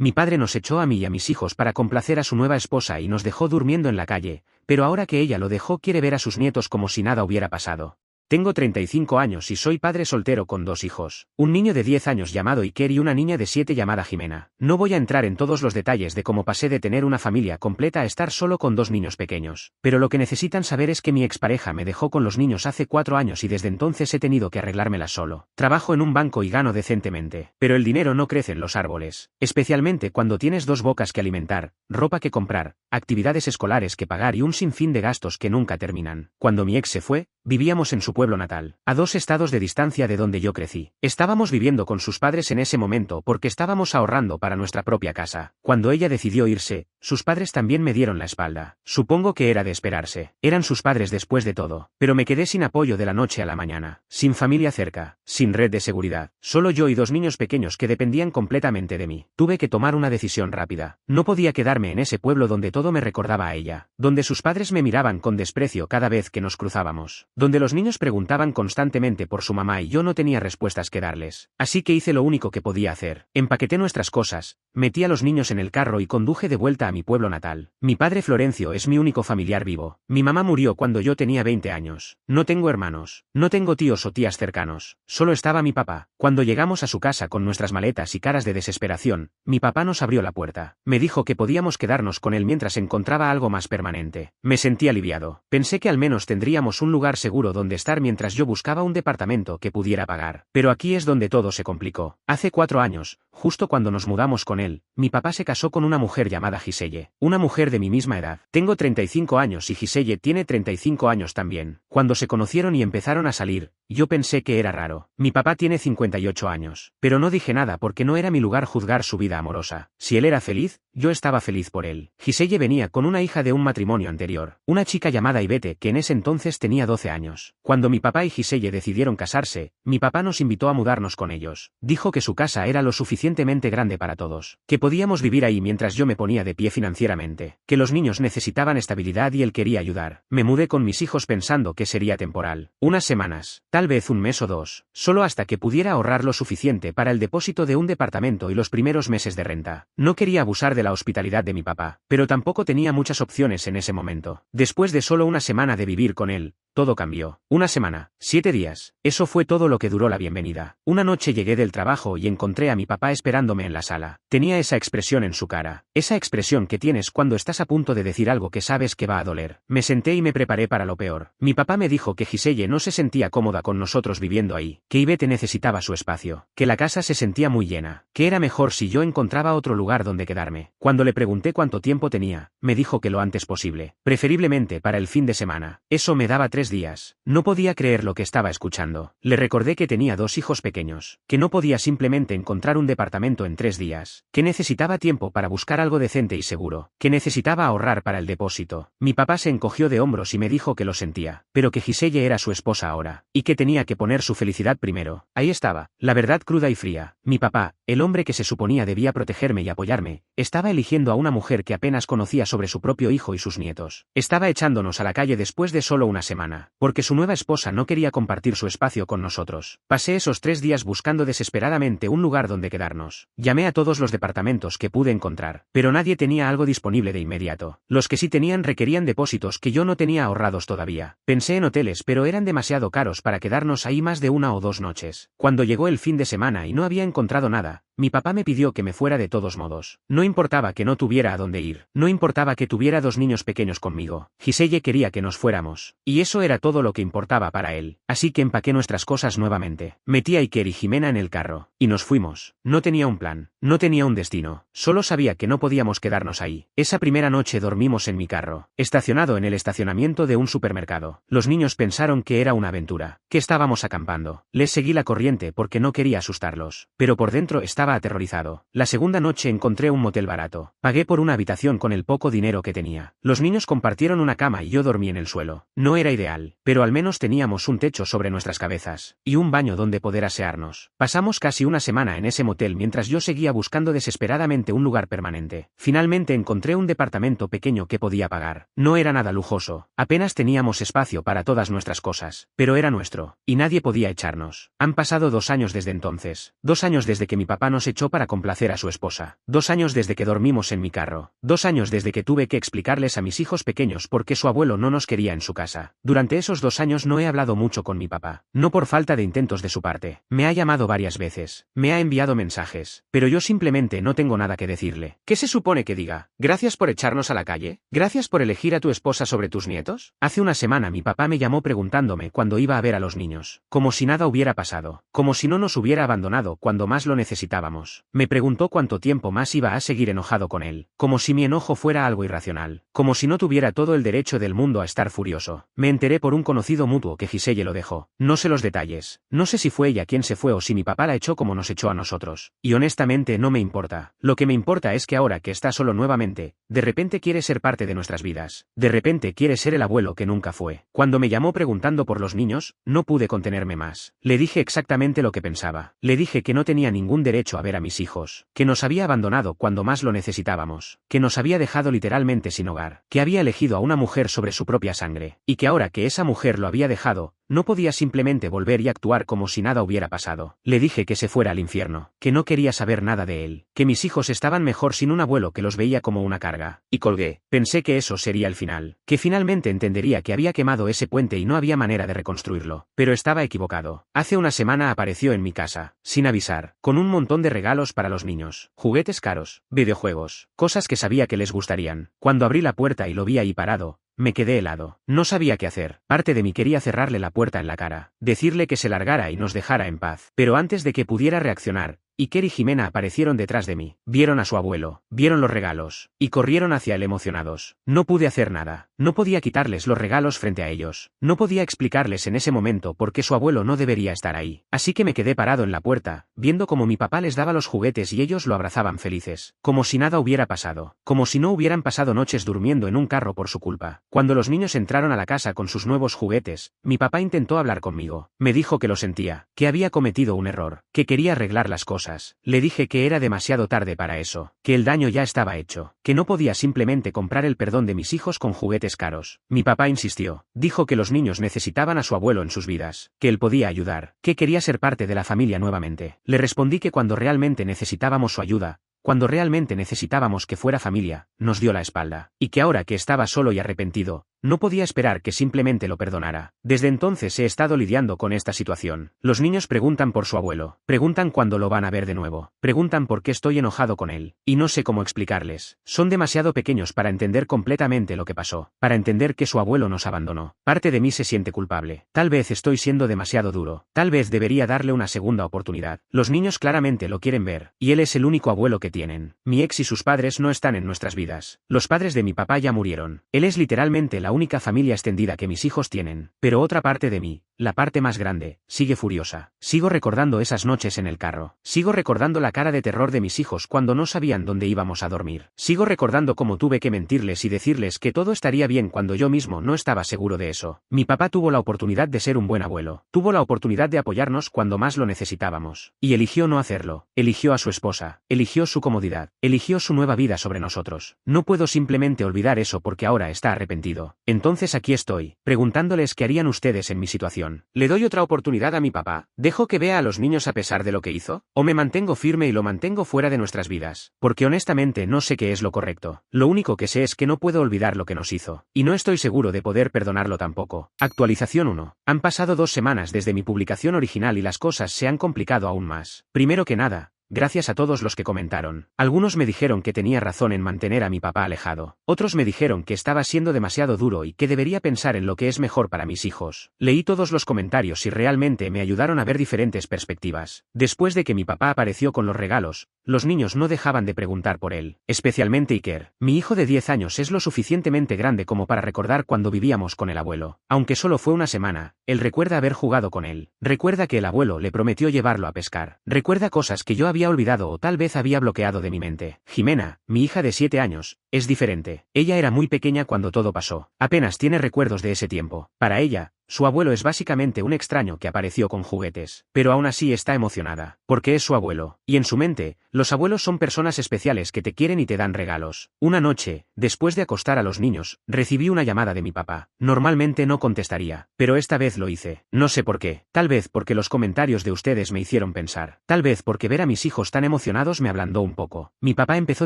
Mi padre nos echó a mí y a mis hijos para complacer a su nueva esposa y nos dejó durmiendo en la calle, pero ahora que ella lo dejó quiere ver a sus nietos como si nada hubiera pasado. Tengo 35 años y soy padre soltero con 2 hijos. Un niño de 10 años llamado Iker y una niña de 7 llamada Jimena. No voy a entrar en todos los detalles de cómo pasé de tener una familia completa a estar solo con 2 niños pequeños. Pero lo que necesitan saber es que mi expareja me dejó con los niños hace 4 años y desde entonces he tenido que arreglármelas solo. Trabajo en un banco y gano decentemente. Pero el dinero no crece en los árboles. Especialmente cuando tienes 2 bocas que alimentar, ropa que comprar, actividades escolares que pagar y un sinfín de gastos que nunca terminan. Cuando mi ex se fue, vivíamos en su pueblo natal, a 2 estados de distancia de donde yo crecí. Estábamos viviendo con sus padres en ese momento porque estábamos ahorrando para nuestra propia casa. Cuando ella decidió irse, sus padres también me dieron la espalda. Supongo que era de esperarse. Eran sus padres después de todo. Pero me quedé sin apoyo de la noche a la mañana. Sin familia cerca. Sin red de seguridad. Solo yo y 2 niños pequeños que dependían completamente de mí. Tuve que tomar una decisión rápida. No podía quedarme en ese pueblo donde todo me recordaba a ella. Donde sus padres me miraban con desprecio cada vez que nos cruzábamos. Donde los niños preguntaban constantemente por su mamá y yo no tenía respuestas que darles. Así que hice lo único que podía hacer. Empaqueté nuestras cosas, metí a los niños en el carro y conduje de vuelta a mi pueblo natal. Mi padre Florencio es mi único familiar vivo. Mi mamá murió cuando yo tenía 20 años. No tengo hermanos. No tengo tíos o tías cercanos. Solo estaba mi papá. Cuando llegamos a su casa con nuestras maletas y caras de desesperación, mi papá nos abrió la puerta. Me dijo que podíamos quedarnos con él mientras encontraba algo más permanente. Me sentí aliviado. Pensé que al menos tendríamos un lugar seguro donde estar mientras yo buscaba un departamento que pudiera pagar. Pero aquí es donde todo se complicó. Hace 4 años, justo cuando nos mudamos con él, mi papá se casó con una mujer llamada Giselle. Una mujer de mi misma edad. Tengo 35 años y Giselle tiene 35 años también. Cuando se conocieron y empezaron a salir, yo pensé que era raro. Mi papá tiene 58 años. Pero no dije nada porque no era mi lugar juzgar su vida amorosa. Si él era feliz, yo estaba feliz por él. Giselle venía con una hija de un matrimonio anterior. Una chica llamada Ivete que en ese entonces tenía 12 años. Cuando mi papá y Giselle decidieron casarse, mi papá nos invitó a mudarnos con ellos. Dijo que su casa era lo suficientemente grande para todos. Que podíamos vivir ahí mientras yo me ponía de pie financieramente. Que los niños necesitaban estabilidad y él quería ayudar. Me mudé con mis hijos pensando que sería temporal. Unas semanas, tal vez un mes o 2. Solo hasta que pudiera ahorrar lo suficiente para el depósito de un departamento y los primeros meses de renta. No quería abusar de la hospitalidad de mi papá, pero tampoco tenía muchas opciones en ese momento. Después de solo una semana de vivir con él, todo cambió. Una semana, 7 días. Eso fue todo lo que duró la bienvenida. Una noche llegué del trabajo y encontré a mi papá esperándome en la sala. Tenía esa expresión en su cara. Esa expresión que tienes cuando estás a punto de decir algo que sabes que va a doler. Me senté y me preparé para lo peor. Mi papá me dijo que Giselle no se sentía cómoda con nosotros viviendo ahí. Que Ivete necesitaba su espacio. Que la casa se sentía muy llena. Que era mejor si yo encontraba otro lugar donde quedarme. Cuando le pregunté cuánto tiempo tenía, me dijo que lo antes posible. Preferiblemente para el fin de semana. Eso me daba 3 días. No podía creer lo que estaba escuchando. Le recordé que tenía 2 hijos pequeños, que no podía simplemente encontrar un departamento en 3 días, que necesitaba tiempo para buscar algo decente y seguro, que necesitaba ahorrar para el depósito. Mi papá se encogió de hombros y me dijo que lo sentía, pero que Giselle era su esposa ahora, y que tenía que poner su felicidad primero. Ahí estaba, la verdad cruda y fría. Mi papá, el hombre que se suponía debía protegerme y apoyarme, estaba eligiendo a una mujer que apenas conocía sobre su propio hijo y sus nietos. Estaba echándonos a la calle después de solo una semana, porque su nueva esposa no quería compartir su espacio con nosotros. Pasé esos 3 días buscando desesperadamente un lugar donde quedarnos. Llamé a todos los departamentos que pude encontrar, pero nadie tenía algo disponible de inmediato. Los que sí tenían requerían depósitos que yo no tenía ahorrados todavía. Pensé en hoteles, pero eran demasiado caros para quedarnos ahí más de 1 o 2 noches. Cuando llegó el fin de semana y no había encontrado nada, mi papá me pidió que me fuera de todos modos. No importaba que no tuviera a dónde ir. No importaba que tuviera 2 niños pequeños conmigo. Giselle quería que nos fuéramos. Y eso era todo lo que importaba para él. Así que empaqué nuestras cosas nuevamente. Metí a Iker y Jimena en el carro. Y nos fuimos. No tenía un plan. No tenía un destino. Solo sabía que no podíamos quedarnos ahí. Esa primera noche dormimos en mi carro, estacionado en el estacionamiento de un supermercado. Los niños pensaron que era una aventura, que estábamos acampando. Les seguí la corriente porque no quería asustarlos. Pero por dentro estaba aterrorizado. La segunda noche encontré un motel barato. Pagué por una habitación con el poco dinero que tenía. Los niños compartieron una cama y yo dormí en el suelo. No era ideal, pero al menos teníamos un techo sobre nuestras cabezas, y un baño donde poder asearnos. Pasamos casi una semana en ese motel mientras yo seguía buscando desesperadamente un lugar permanente. Finalmente encontré un departamento pequeño que podía pagar. No era nada lujoso, apenas teníamos espacio para todas nuestras cosas, pero era nuestro, y nadie podía echarnos. Han pasado 2 años desde entonces, 2 años desde que mi papá nos echó para complacer a su esposa, 2 años desde que dormimos en mi carro, 2 años desde que tuve que explicarles a mis hijos pequeños por qué su abuelo no nos quería en su casa. Durante esos 2 años no he hablado mucho con mi papá, no por falta de intentos de su parte. Me ha llamado varias veces, me ha enviado mensajes, pero yo simplemente no tengo nada que decirle. ¿Qué se supone que diga? ¿Gracias por echarnos a la calle? ¿Gracias por elegir a tu esposa sobre tus nietos? Hace una semana mi papá me llamó preguntándome cuándo iba a ver a los niños, como si nada hubiera pasado, como si no nos hubiera abandonado cuando más lo necesitábamos. Me preguntó cuánto tiempo más iba a seguir enojado con él, como si mi enojo fuera algo irracional, como si no tuviera todo el derecho del mundo a estar furioso. Me enteré por un conocido mutuo que Giselle lo dejó. No sé los detalles, no sé si fue ella quien se fue o si mi papá la echó como nos echó a nosotros, y honestamente no me importa. Lo que me importa es que ahora que está solo nuevamente, de repente quiere ser parte de nuestras vidas, de repente quiere ser el abuelo que nunca fue. Cuando me llamó preguntando por los niños, no pude contenerme más. Le dije exactamente lo que pensaba. Le dije que no tenía ningún derecho a ver a mis hijos, que nos había abandonado cuando más lo necesitábamos, que nos había dejado literalmente sin hogar, que había elegido a una mujer sobre su propia sangre, y que ahora que esa mujer lo había dejado, no podía simplemente volver y actuar como si nada hubiera pasado. Le dije que se fuera al infierno, que no quería saber nada de él, que mis hijos estaban mejor sin un abuelo que los veía como una carga. Y colgué. Pensé que eso sería el final, que finalmente entendería que había quemado ese puente y no había manera de reconstruirlo. Pero estaba equivocado. Hace una semana apareció en mi casa, sin avisar, con un montón de regalos para los niños, juguetes caros, videojuegos, cosas que sabía que les gustarían. Cuando abrí la puerta y lo vi ahí parado, me quedé helado. No sabía qué hacer. Parte de mí quería cerrarle la puerta en la cara, decirle que se largara y nos dejara en paz. Pero antes de que pudiera reaccionar, Iker y Jimena aparecieron detrás de mí. Vieron a su abuelo, vieron los regalos, y corrieron hacia él emocionados. No pude hacer nada. No podía quitarles los regalos frente a ellos. No podía explicarles en ese momento por qué su abuelo no debería estar ahí. Así que me quedé parado en la puerta, viendo cómo mi papá les daba los juguetes y ellos lo abrazaban felices. Como si nada hubiera pasado. Como si no hubieran pasado noches durmiendo en un carro por su culpa. Cuando los niños entraron a la casa con sus nuevos juguetes, mi papá intentó hablar conmigo. Me dijo que lo sentía, que había cometido un error, que quería arreglar las cosas. Le dije que era demasiado tarde para eso, que el daño ya estaba hecho, que no podía simplemente comprar el perdón de mis hijos con juguetes caros. Mi papá insistió, dijo que los niños necesitaban a su abuelo en sus vidas, que él podía ayudar, que quería ser parte de la familia nuevamente. Le respondí que cuando realmente necesitábamos su ayuda, cuando realmente necesitábamos que fuera familia, nos dio la espalda, y que ahora que estaba solo y arrepentido, no podía esperar que simplemente lo perdonara. Desde entonces he estado lidiando con esta situación. Los niños preguntan por su abuelo, preguntan cuándo lo van a ver de nuevo, preguntan por qué estoy enojado con él, y no sé cómo explicarles. Son demasiado pequeños para entender completamente lo que pasó, para entender que su abuelo nos abandonó. Parte de mí se siente culpable. Tal vez estoy siendo demasiado duro, tal vez debería darle una segunda oportunidad. Los niños claramente lo quieren ver, y él es el único abuelo que tienen. Mi ex y sus padres no están en nuestras vidas. Los padres de mi papá ya murieron. Él es literalmente la única familia extendida que mis hijos tienen. Pero otra parte de mí, la parte más grande, sigue furiosa. Sigo recordando esas noches en el carro. Sigo recordando la cara de terror de mis hijos cuando no sabían dónde íbamos a dormir. Sigo recordando cómo tuve que mentirles y decirles que todo estaría bien cuando yo mismo no estaba seguro de eso. Mi papá tuvo la oportunidad de ser un buen abuelo. Tuvo la oportunidad de apoyarnos cuando más lo necesitábamos. Y eligió no hacerlo. Eligió a su esposa. Eligió su comodidad. Eligió su nueva vida sobre nosotros. No puedo simplemente olvidar eso porque ahora está arrepentido. Entonces aquí estoy, preguntándoles qué harían ustedes en mi situación. ¿Le doy otra oportunidad a mi papá? ¿Dejo que vea a los niños a pesar de lo que hizo? ¿O me mantengo firme y lo mantengo fuera de nuestras vidas? Porque honestamente no sé qué es lo correcto. Lo único que sé es que no puedo olvidar lo que nos hizo. Y no estoy seguro de poder perdonarlo tampoco. Actualización 1. Han pasado 2 semanas desde mi publicación original y las cosas se han complicado aún más. Primero que nada, gracias a todos los que comentaron. Algunos me dijeron que tenía razón en mantener a mi papá alejado. Otros me dijeron que estaba siendo demasiado duro y que debería pensar en lo que es mejor para mis hijos. Leí todos los comentarios y realmente me ayudaron a ver diferentes perspectivas. Después de que mi papá apareció con los regalos, los niños no dejaban de preguntar por él. Especialmente Iker. Mi hijo de 10 años es lo suficientemente grande como para recordar cuando vivíamos con el abuelo. Aunque solo fue una semana, él recuerda haber jugado con él. Recuerda que el abuelo le prometió llevarlo a pescar. Recuerda cosas que yo había olvidado o tal vez había bloqueado de mi mente. Jimena, mi hija de 7 años, es diferente. Ella era muy pequeña cuando todo pasó. Apenas tiene recuerdos de ese tiempo. Para ella, su abuelo es básicamente un extraño que apareció con juguetes, pero aún así está emocionada, porque es su abuelo, y en su mente, los abuelos son personas especiales que te quieren y te dan regalos. Una noche, después de acostar a los niños, recibí una llamada de mi papá. Normalmente no contestaría, pero esta vez lo hice. No sé por qué, tal vez porque los comentarios de ustedes me hicieron pensar, tal vez porque ver a mis hijos tan emocionados me ablandó un poco. Mi papá empezó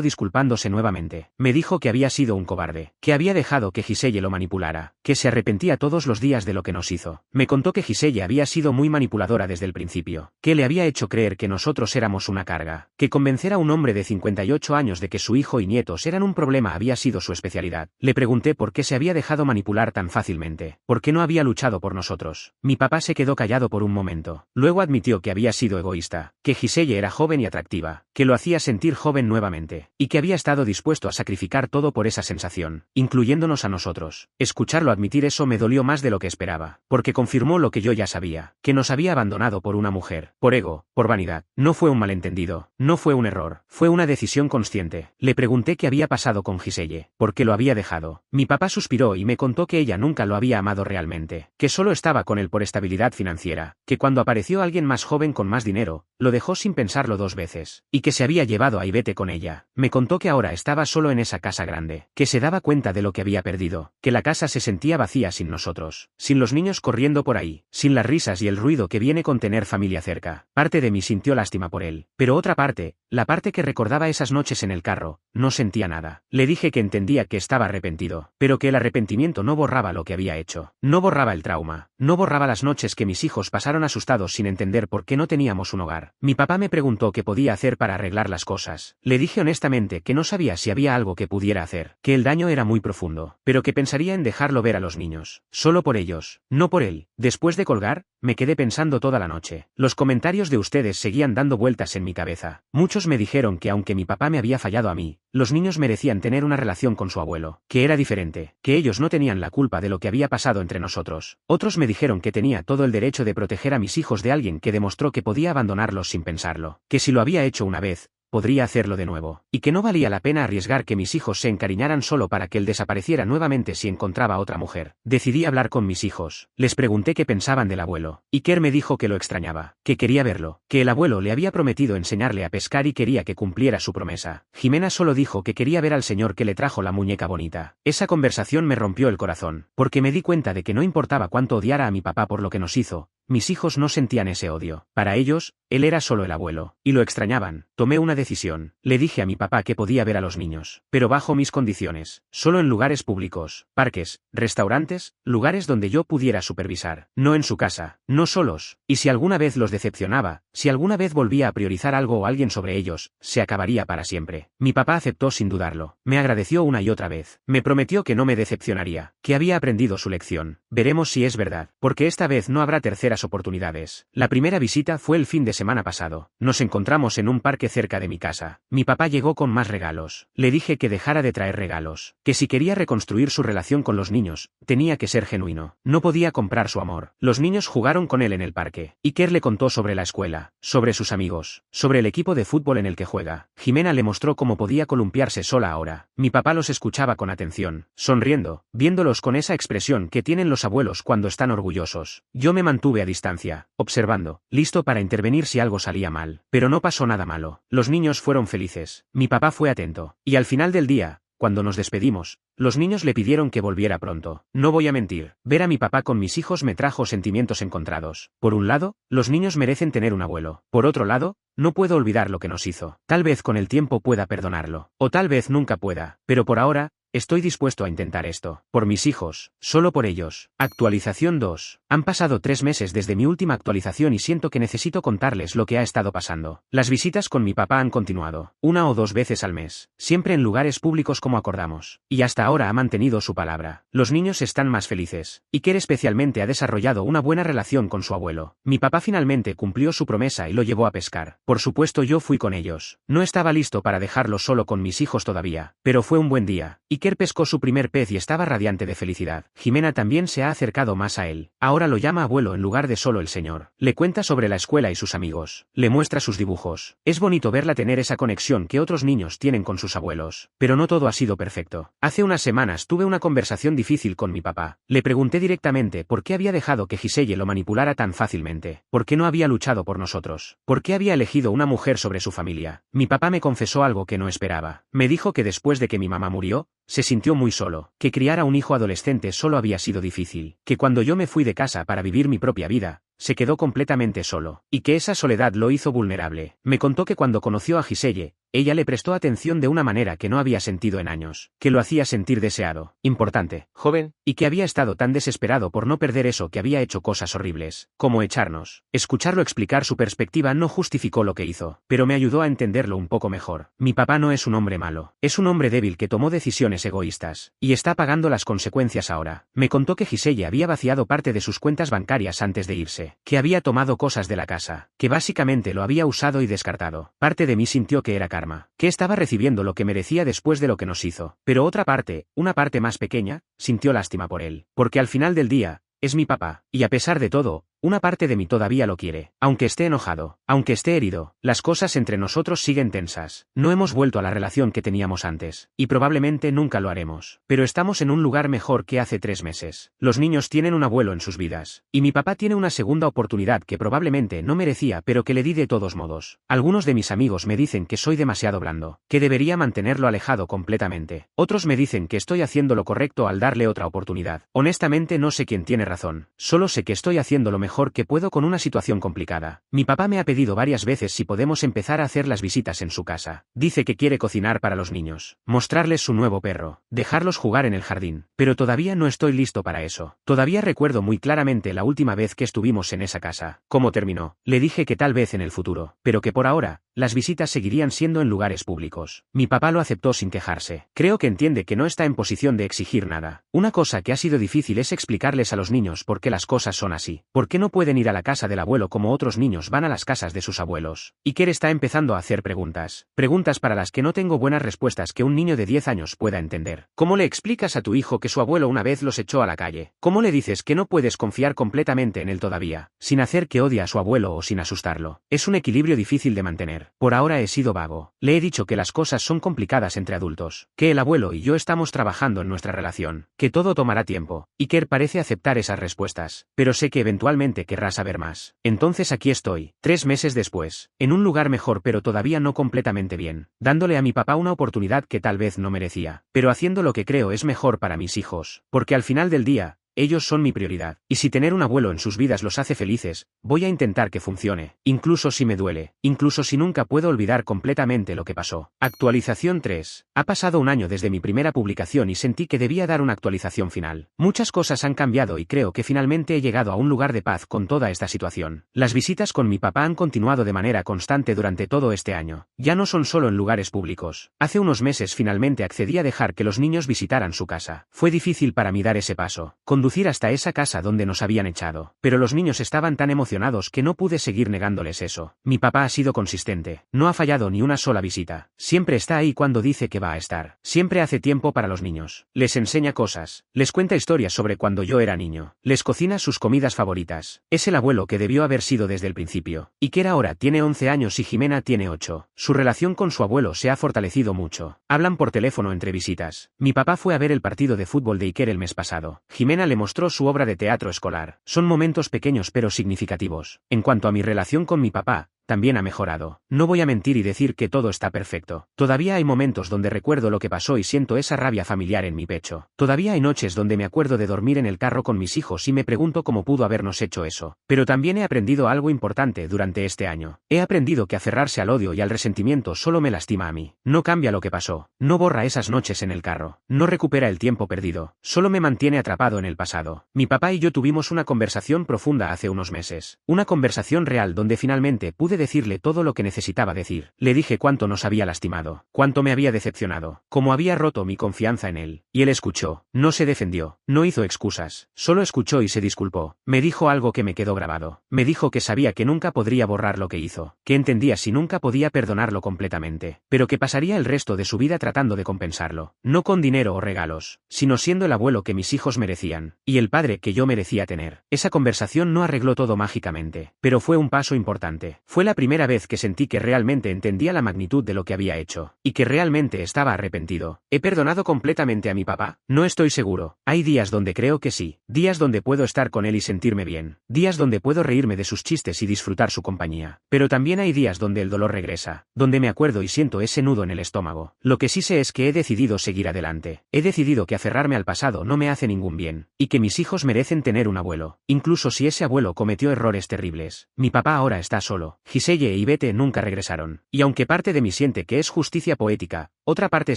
disculpándose nuevamente. Me dijo que había sido un cobarde, que había dejado que Giselle lo manipulara, que se arrepentía todos los días de lo que nos hizo. Me contó que Giselle había sido muy manipuladora desde el principio, que le había hecho creer que nosotros éramos una carga, que convencer a un hombre de 58 años de que su hijo y nietos eran un problema había sido su especialidad. Le pregunté por qué se había dejado manipular tan fácilmente, por qué no había luchado por nosotros. Mi papá se quedó callado por un momento, luego admitió que había sido egoísta, que Giselle era joven y atractiva, que lo hacía sentir joven nuevamente, y que había estado dispuesto a sacrificar todo por esa sensación, incluyéndonos a nosotros. Escucharlo admitir eso me dolió más de lo que esperaba, porque confirmó lo que yo ya sabía, que nos había abandonado por una mujer, por ego, por vanidad. No fue un malentendido, no fue un error, fue una decisión consciente. Le pregunté qué había pasado con Giselle, por qué lo había dejado. Mi papá suspiró y me contó que ella nunca lo había amado realmente, que solo estaba con él por estabilidad financiera, que cuando apareció alguien más joven con más dinero, lo dejó sin pensarlo dos veces, y que se había llevado a Ivete con ella. Me contó que ahora estaba solo en esa casa grande, que se daba cuenta de lo que había perdido, que la casa se sentía vacía sin nosotros, sin los niños corriendo por ahí, sin las risas y el ruido que viene con tener familia cerca. Parte de mí sintió lástima por él, pero otra parte, la parte que recordaba esas noches en el carro, no sentía nada. Le dije que entendía que estaba arrepentido, pero que el arrepentimiento no borraba lo que había hecho, no borraba el trauma, no borraba las noches que mis hijos pasaron asustados sin entender por qué no teníamos un hogar. Mi papá me preguntó qué podía hacer para arreglar las cosas. Le dije honestamente que no sabía si había algo que pudiera hacer, que el daño era muy profundo, pero que pensaría en dejarlo ver a los niños, solo por ellos, no por él. Después de colgar, me quedé pensando toda la noche. Los comentarios de ustedes seguían dando vueltas en mi cabeza. Muchos me dijeron que aunque mi papá me había fallado a mí, los niños merecían tener una relación con su abuelo, que era diferente, que ellos no tenían la culpa de lo que había pasado entre nosotros. Otros me dijeron que tenía todo el derecho de proteger a mis hijos de alguien que demostró que podía abandonarlos sin pensarlo, que si lo había hecho una vez, podría hacerlo de nuevo, y que no valía la pena arriesgar que mis hijos se encariñaran solo para que él desapareciera nuevamente si encontraba a otra mujer. Decidí hablar con mis hijos. Les pregunté qué pensaban del abuelo. Iker me dijo que lo extrañaba, que quería verlo, que el abuelo le había prometido enseñarle a pescar y quería que cumpliera su promesa. Jimena solo dijo que quería ver al señor que le trajo la muñeca bonita. Esa conversación me rompió el corazón, porque me di cuenta de que no importaba cuánto odiara a mi papá por lo que nos hizo, mis hijos no sentían ese odio. Para ellos, él era solo el abuelo, y lo extrañaban. Tomé una decisión. Le dije a mi papá que podía ver a los niños, pero bajo mis condiciones, solo en lugares públicos, parques, restaurantes, lugares donde yo pudiera supervisar, no en su casa, no solos, y si alguna vez los decepcionaba, si alguna vez volvía a priorizar algo o alguien sobre ellos, se acabaría para siempre. Mi papá aceptó sin dudarlo, me agradeció una y otra vez, me prometió que no me decepcionaría, que había aprendido su lección. Veremos si es verdad, porque esta vez no habrá terceras oportunidades. La primera visita fue el fin de semana pasado. Nos encontramos en un parque cerca de mi casa. Mi papá llegó con más regalos. Le dije que dejara de traer regalos, que si quería reconstruir su relación con los niños, tenía que ser genuino. No podía comprar su amor. Los niños jugaron con él en el parque. Iker le contó sobre la escuela, sobre sus amigos, sobre el equipo de fútbol en el que juega. Jimena le mostró cómo podía columpiarse sola ahora. Mi papá los escuchaba con atención, sonriendo, viéndolos con esa expresión que tienen los abuelos cuando están orgullosos. Yo me mantuve a distancia, observando, listo para intervenir si algo salía mal. Pero no pasó nada malo. Los niños fueron felices. Mi papá fue atento. Y al final del día, cuando nos despedimos, los niños le pidieron que volviera pronto. No voy a mentir, ver a mi papá con mis hijos me trajo sentimientos encontrados. Por un lado, los niños merecen tener un abuelo. Por otro lado, no puedo olvidar lo que nos hizo. Tal vez con el tiempo pueda perdonarlo. O tal vez nunca pueda. Pero por ahora, estoy dispuesto a intentar esto. Por mis hijos, solo por ellos. Actualización 2. Han pasado 3 meses desde mi última actualización y siento que necesito contarles lo que ha estado pasando. Las visitas con mi papá han continuado, 1 o 2 veces al mes, siempre en lugares públicos como acordamos. Y hasta ahora ha mantenido su palabra. Los niños están más felices. Iker especialmente ha desarrollado una buena relación con su abuelo. Mi papá finalmente cumplió su promesa y lo llevó a pescar. Por supuesto yo fui con ellos. No estaba listo para dejarlo solo con mis hijos todavía, pero fue un buen día. Iker pescó su primer pez y estaba radiante de felicidad. Jimena también se ha acercado más a él. Ahora lo llama abuelo en lugar de solo el señor. Le cuenta sobre la escuela y sus amigos. Le muestra sus dibujos. Es bonito verla tener esa conexión que otros niños tienen con sus abuelos. Pero no todo ha sido perfecto. Hace unas semanas tuve una conversación difícil con mi papá. Le pregunté directamente por qué había dejado que Giselle lo manipulara tan fácilmente. ¿Por qué no había luchado por nosotros? ¿Por qué había elegido una mujer sobre su familia? Mi papá me confesó algo que no esperaba. Me dijo que después de que mi mamá murió, se sintió muy solo, que criar a un hijo adolescente solo había sido difícil, que cuando yo me fui de casa para vivir mi propia vida, se quedó completamente solo, y que esa soledad lo hizo vulnerable. Me contó que cuando conoció a Giselle, ella le prestó atención de una manera que no había sentido en años, que lo hacía sentir deseado, importante, joven, y que había estado tan desesperado por no perder eso que había hecho cosas horribles, como echarnos. Escucharlo explicar su perspectiva no justificó lo que hizo, pero me ayudó a entenderlo un poco mejor. Mi papá no es un hombre malo, es un hombre débil que tomó decisiones egoístas, y está pagando las consecuencias ahora. Me contó que Giselle había vaciado parte de sus cuentas bancarias antes de irse, que había tomado cosas de la casa, que básicamente lo había usado y descartado. Parte de mí sintió que era karma, que estaba recibiendo lo que merecía después de lo que nos hizo, pero otra parte, una parte más pequeña, sintió lástima por él, porque al final del día, es mi papá, y a pesar de todo, una parte de mí todavía lo quiere. Aunque esté enojado, aunque esté herido, las cosas entre nosotros siguen tensas. No hemos vuelto a la relación que teníamos antes, y probablemente nunca lo haremos. Pero estamos en un lugar mejor que hace 3 meses. Los niños tienen un abuelo en sus vidas, y mi papá tiene una segunda oportunidad que probablemente no merecía pero que le di de todos modos. Algunos de mis amigos me dicen que soy demasiado blando, que debería mantenerlo alejado completamente. Otros me dicen que estoy haciendo lo correcto al darle otra oportunidad. Honestamente no sé quién tiene razón, solo sé que estoy haciendo lo mejor que puedo con una situación complicada. Mi papá me ha pedido varias veces si podemos empezar a hacer las visitas en su casa. Dice que quiere cocinar para los niños, mostrarles su nuevo perro, dejarlos jugar en el jardín, pero todavía no estoy listo para eso. Todavía recuerdo muy claramente la última vez que estuvimos en esa casa. ¿Cómo terminó? Le dije que tal vez en el futuro, pero que por ahora, las visitas seguirían siendo en lugares públicos. Mi papá lo aceptó sin quejarse. Creo que entiende que no está en posición de exigir nada. Una cosa que ha sido difícil es explicarles a los niños por qué las cosas son así. ¿Por qué no pueden ir a la casa del abuelo como otros niños van a las casas de sus abuelos? Iker está empezando a hacer preguntas. Preguntas para las que no tengo buenas respuestas que un niño de 10 años pueda entender. ¿Cómo le explicas a tu hijo que su abuelo una vez los echó a la calle? ¿Cómo le dices que no puedes confiar completamente en él todavía, sin hacer que odie a su abuelo o sin asustarlo? Es un equilibrio difícil de mantener. Por ahora he sido vago. Le he dicho que las cosas son complicadas entre adultos, que el abuelo y yo estamos trabajando en nuestra relación, que todo tomará tiempo. Iker parece aceptar esas respuestas, pero sé que eventualmente querrá saber más. Entonces aquí estoy, 3 meses después, en un lugar mejor pero todavía no completamente bien, dándole a mi papá una oportunidad que tal vez no merecía, pero haciendo lo que creo es mejor para mis hijos, porque al final del día, ellos son mi prioridad, y si tener un abuelo en sus vidas los hace felices, voy a intentar que funcione, incluso si me duele, incluso si nunca puedo olvidar completamente lo que pasó. Actualización 3. Ha pasado un año desde mi primera publicación y sentí que debía dar una actualización final. Muchas cosas han cambiado y creo que finalmente he llegado a un lugar de paz con toda esta situación. Las visitas con mi papá han continuado de manera constante durante todo este año. Ya no son solo en lugares públicos. Hace unos meses finalmente accedí a dejar que los niños visitaran su casa. Fue difícil para mí dar ese paso. Conducir hasta esa casa donde nos habían echado. Pero los niños estaban tan emocionados que no pude seguir negándoles eso. Mi papá ha sido consistente. No ha fallado ni una sola visita. Siempre está ahí cuando dice que va a estar. Siempre hace tiempo para los niños. Les enseña cosas. Les cuenta historias sobre cuando yo era niño. Les cocina sus comidas favoritas. Es el abuelo que debió haber sido desde el principio. Iker ahora tiene 11 años y Jimena tiene 8. Su relación con su abuelo se ha fortalecido mucho. Hablan por teléfono entre visitas. Mi papá fue a ver el partido de fútbol de Iker el mes pasado. Jimena le mostró su obra de teatro escolar. Son momentos pequeños pero significativos. En cuanto a mi relación con mi papá, también ha mejorado. No voy a mentir y decir que todo está perfecto. Todavía hay momentos donde recuerdo lo que pasó y siento esa rabia familiar en mi pecho. Todavía hay noches donde me acuerdo de dormir en el carro con mis hijos y me pregunto cómo pudo habernos hecho eso. Pero también he aprendido algo importante durante este año. He aprendido que aferrarse al odio y al resentimiento solo me lastima a mí. No cambia lo que pasó. No borra esas noches en el carro. No recupera el tiempo perdido. Solo me mantiene atrapado en el pasado. Mi papá y yo tuvimos una conversación profunda hace unos meses. Una conversación real donde finalmente pude decirle todo lo que necesitaba decir. Le dije cuánto nos había lastimado, cuánto me había decepcionado, cómo había roto mi confianza en él. Y él escuchó, no se defendió, no hizo excusas, solo escuchó y se disculpó. Me dijo algo que me quedó grabado. Me dijo que sabía que nunca podría borrar lo que hizo, que entendía si nunca podía perdonarlo completamente, pero que pasaría el resto de su vida tratando de compensarlo, no con dinero o regalos, sino siendo el abuelo que mis hijos merecían, y el padre que yo merecía tener. Esa conversación no arregló todo mágicamente, pero fue un paso importante. Fue la primera vez que sentí que realmente entendía la magnitud de lo que había hecho, y que realmente estaba arrepentido. ¿He perdonado completamente a mi papá? No estoy seguro. Hay días donde creo que sí, días donde puedo estar con él y sentirme bien, días donde puedo reírme de sus chistes y disfrutar su compañía, pero también hay días donde el dolor regresa, donde me acuerdo y siento ese nudo en el estómago. Lo que sí sé es que he decidido seguir adelante. He decidido que aferrarme al pasado no me hace ningún bien, y que mis hijos merecen tener un abuelo, incluso si ese abuelo cometió errores terribles. Mi papá ahora está solo. Giselle y Bete nunca regresaron, y aunque parte de mí siente que es justicia poética, otra parte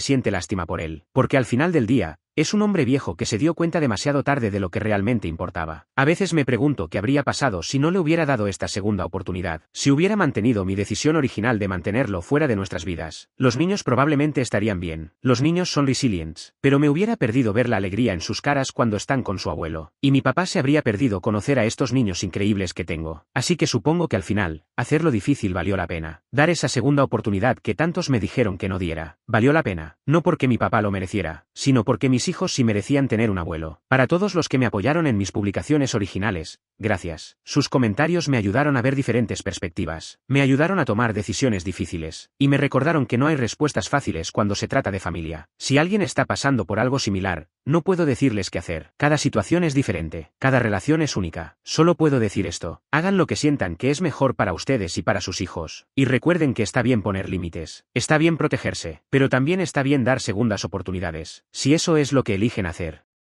siente lástima por él, porque al final del día, es un hombre viejo que se dio cuenta demasiado tarde de lo que realmente importaba. A veces me pregunto qué habría pasado si no le hubiera dado esta segunda oportunidad, si hubiera mantenido mi decisión original de mantenerlo fuera de nuestras vidas. Los niños probablemente estarían bien, los niños son resilientes, pero me hubiera perdido ver la alegría en sus caras cuando están con su abuelo, y mi papá se habría perdido conocer a estos niños increíbles que tengo. Así que supongo que al final, hacerlo difícil valió la pena. Dar esa segunda oportunidad que tantos me dijeron que no diera, valió la pena, no porque mi papá lo mereciera, sino porque mis hijos sí merecían tener un abuelo. Para todos los que me apoyaron en mis publicaciones originales, gracias. Sus comentarios me ayudaron a ver diferentes perspectivas, me ayudaron a tomar decisiones difíciles, y me recordaron que no hay respuestas fáciles cuando se trata de familia. Si alguien está pasando por algo similar, no puedo decirles qué hacer. Cada situación es diferente, cada relación es única. Solo puedo decir esto: hagan lo que sientan que es mejor para ustedes y para sus hijos. Y recuerden que está bien poner límites, está bien protegerse, pero también está bien dar segundas oportunidades, si eso es lo que eligen hacer.